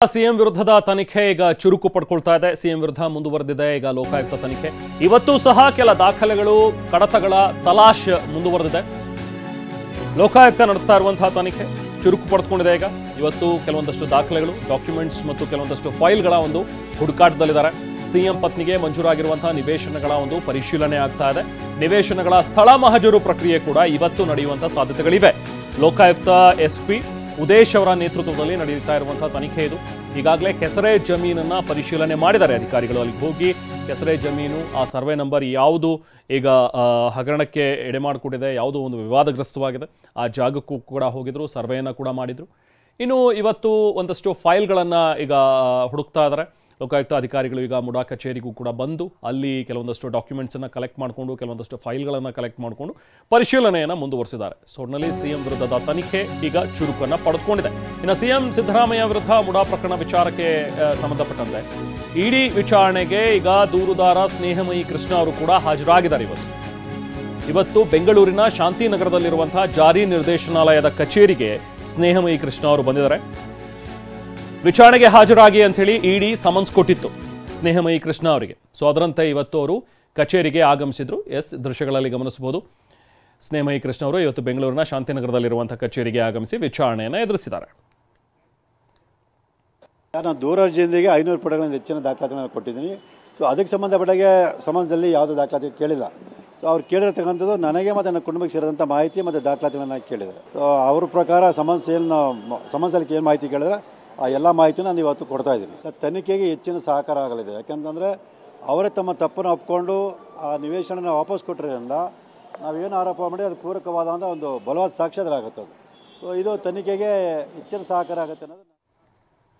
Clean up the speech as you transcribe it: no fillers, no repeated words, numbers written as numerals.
CM ವಿರುದ್ಧದ ತನಿಖೆ ಈಗ ಚುರುಕು ಪಡ್ಕೊಳ್ತಾ ಇದೆ. ಸಿಎಂ ವಿರುದ್ಧ ಮುಂದುವರೆದಿದೆ ಈಗ ಲೋಕಾಯುಕ್ತ ತನಿಖೆ. ಇವತ್ತು ಸಹ ಕೆಲ ದಾಖಲೆಗಳು, ಕಡತಗಳ ತಲಾಶ್ ಮುಂದುವರೆದಿದೆ. ಲೋಕಾಯುಕ್ತ ನಡೆಸ್ತಾ ಇರುವಂತಹ ತನಿಖೆ ಚುರುಕು ಪಡ್ಕೊಂಡಿದೆ. ಈಗ ಇವತ್ತು ಕೆಲವೊಂದಷ್ಟು ದಾಖಲೆಗಳು, ಡಾಕ್ಯುಮೆಂಟ್ಸ್ ಮತ್ತು ಕೆಲವೊಂದಷ್ಟು ಫೈಲ್ಗಳ ಒಂದು ಹುಡುಕಾಟದಲ್ಲಿದ್ದಾರೆ. ಸಿಎಂ ಪತ್ನಿಗೆ ಮಂಜೂರಾಗಿರುವಂತಹ ನಿವೇಶನಗಳ ಒಂದು ಪರಿಶೀಲನೆ ಆಗ್ತಾ ಇದೆ. ನಿವೇಶನಗಳ ಸ್ಥಳ ಮಹಜೂರು ಪ್ರಕ್ರಿಯೆ ಕೂಡ ಇವತ್ತು ನಡೆಯುವಂತಹ ಸಾಧ್ಯತೆಗಳಿವೆ. ಲೋಕಾಯುಕ್ತ ಎಸ್ಪಿ ಉದೇಶ್ ಅವರ ನೇತೃತ್ವದಲ್ಲಿ ನಡೆಯುತ್ತಾ ಇರುವಂತಹ ತನಿಖೆ ಇದು. ಈಗಾಗಲೇ ಕೆಸರೆ ಜಮೀನನ್ನ ಪರಿಶೀಲನೆ ಮಾಡಿದ್ದಾರೆ ಅಧಿಕಾರಿಗಳು. ಅಲ್ಲಿಗೆ ಹೋಗಿ ಕೆಸರೆ ಜಮೀನು, ಆ ಸರ್ವೆ ನಂಬರ್ ಯಾವುದು ಈಗ ಹಗರಣಕ್ಕೆ ಎಡೆ ಮಾಡಿಕೊಟ್ಟಿದೆ, ಯಾವುದೋ ಒಂದು ವಿವಾದಗ್ರಸ್ತವಾಗಿದೆ, ಆ ಜಾಗಕ್ಕೂ ಕೂಡ ಹೋಗಿದ್ರು, ಸರ್ವೆಯನ್ನು ಕೂಡ ಮಾಡಿದ್ರು. ಇನ್ನು ಇವತ್ತು ಒಂದಷ್ಟು ಫೈಲ್ಗಳನ್ನು ಈಗ ಹುಡುಕ್ತಾ ಇದ್ದಾರೆ ಲೋಕಾಯುಕ್ತ ಅಧಿಕಾರಿಗಳು. ಈಗ ಮುಡಾ ಕಚೇರಿಗೂ ಕೂಡ ಬಂದು ಅಲ್ಲಿ ಕೆಲವೊಂದಷ್ಟು ಡಾಕ್ಯುಮೆಂಟ್ಸನ್ನು ಕಲೆಕ್ಟ್ ಮಾಡಿಕೊಂಡು, ಕೆಲವೊಂದಷ್ಟು ಫೈಲ್ಗಳನ್ನು ಕಲೆಕ್ಟ್ ಮಾಡಿಕೊಂಡು ಪರಿಶೀಲನೆಯನ್ನು ಮುಂದುವರಿಸಿದ್ದಾರೆ. ಸೊಡ್ನಲ್ಲಿ ಸಿಎಂ ವಿರುದ್ಧದ ತನಿಖೆ ಈಗ ಚುರುಕನ್ನು ಪಡೆದುಕೊಂಡಿದೆ. ಇನ್ನು ಸಿಎಂ ಸಿದ್ದರಾಮಯ್ಯ ವಿರುದ್ಧ ಮುಡಾ ಪ್ರಕರಣ ವಿಚಾರಕ್ಕೆ ಸಂಬಂಧಪಟ್ಟಂತೆ ಇಡಿ ವಿಚಾರಣೆಗೆ ಈಗ ದೂರುದಾರ ಸ್ನೇಹಮಯಿ ಕೃಷ್ಣ ಅವರು ಕೂಡ ಹಾಜರಾಗಿದ್ದಾರೆ. ಇವತ್ತು ಬೆಂಗಳೂರಿನ ಶಾಂತಿನಗರದಲ್ಲಿರುವಂತಹ ಜಾರಿ ನಿರ್ದೇಶನಾಲಯದ ಕಚೇರಿಗೆ ಸ್ನೇಹಮಯಿ ಕೃಷ್ಣ ಅವರು ಬಂದಿದ್ದಾರೆ. ವಿಚಾರಣೆಗೆ ಹಾಜರಾಗಿ ಅಂತ ಹೇಳಿ ಇಡಿ ಸಮನ್ಸ್ ಕೊಟ್ಟಿತ್ತು ಸ್ನೇಹಮಯಿ ಕೃಷ್ಣ ಅವರಿಗೆ. ಸೊ ಅದರಂತೆ ಇವತ್ತು ಅವರು ಕಚೇರಿಗೆ ಆಗಮಿಸಿದ್ರು. ದೃಶ್ಯಗಳಲ್ಲಿ ಗಮನಿಸಬಹುದು. ಸ್ನೇಹಮಯಿ ಕೃಷ್ಣ ಅವರು ಇವತ್ತು ಬೆಂಗಳೂರಿನ ಶಾಂತಿನಗರದಲ್ಲಿರುವಂತಹ ಕಚೇರಿಗೆ ಆಗಮಿಸಿ ವಿಚಾರಣೆಯನ್ನು ಎದುರಿಸಿದ್ದಾರೆ. ನಾನು ದೂರ ಅರ್ಜಿಯೊಂದಿಗೆ 500 ಪುಟಗಳಿಂದ ಹೆಚ್ಚಿನ ದಾಖಲಾತಿಗಳನ್ನು ಕೊಟ್ಟಿದ್ದೀನಿ. ಸೊ ಅದಕ್ಕೆ ಸಂಬಂಧಪಟ್ಟಾಗೆ ಸಮಾಜದಲ್ಲಿ ಯಾವುದೇ ದಾಖಲಾತಿ ಕೇಳಿಲ್ಲ. ಸೊ ಅವ್ರು ಕೇಳಿರ್ತಕ್ಕಂಥದ್ದು ನನಗೆ ಮತ್ತು ನನ್ನ ಕುಟುಂಬಕ್ಕೆ ಸೇರಿದಂಥ ಮಾಹಿತಿ ಮತ್ತು ದಾಖಲಾತಿಗಳನ್ನು ಕೇಳಿದ್ದಾರೆ. ಸೊ ಅವ್ರ ಪ್ರಕಾರ ಸಮನ್ಸಲ್ಲಿ ಏನು ಮಾಹಿತಿ ಕೇಳಿದ್ರೆ ಆ ಎಲ್ಲ ಮಾಹಿತಿನ ನಾನು ಇವತ್ತು ಕೊಡ್ತಾ ಇದ್ದೀನಿ. ತನಿಖೆಗೆ ಹೆಚ್ಚಿನ ಸಹಕಾರ ಆಗಲಿದೆ. ಯಾಕೆಂತಂದರೆ ಅವರೇ ತಮ್ಮ ತಪ್ಪನ್ನು ಒಪ್ಕೊಂಡು ಆ ನಿವೇಶನ ವಾಪಸ್ ಕೊಟ್ಟಿರೋದ್ರಿಂದ ನಾವೇನು ಆರೋಪ ಮಾಡಿ ಅದು ಪೂರಕವಾದಂಥ ಒಂದು ಬಲವಾದ ಸಾಕ್ಷ್ಯಗಳಾಗುತ್ತೆ. ಅದು ಸೊ ಇದು ತನಿಖೆಗೆ ಹೆಚ್ಚಿನ ಸಹಕಾರ ಆಗುತ್ತೆ ಅನ್ನೋದು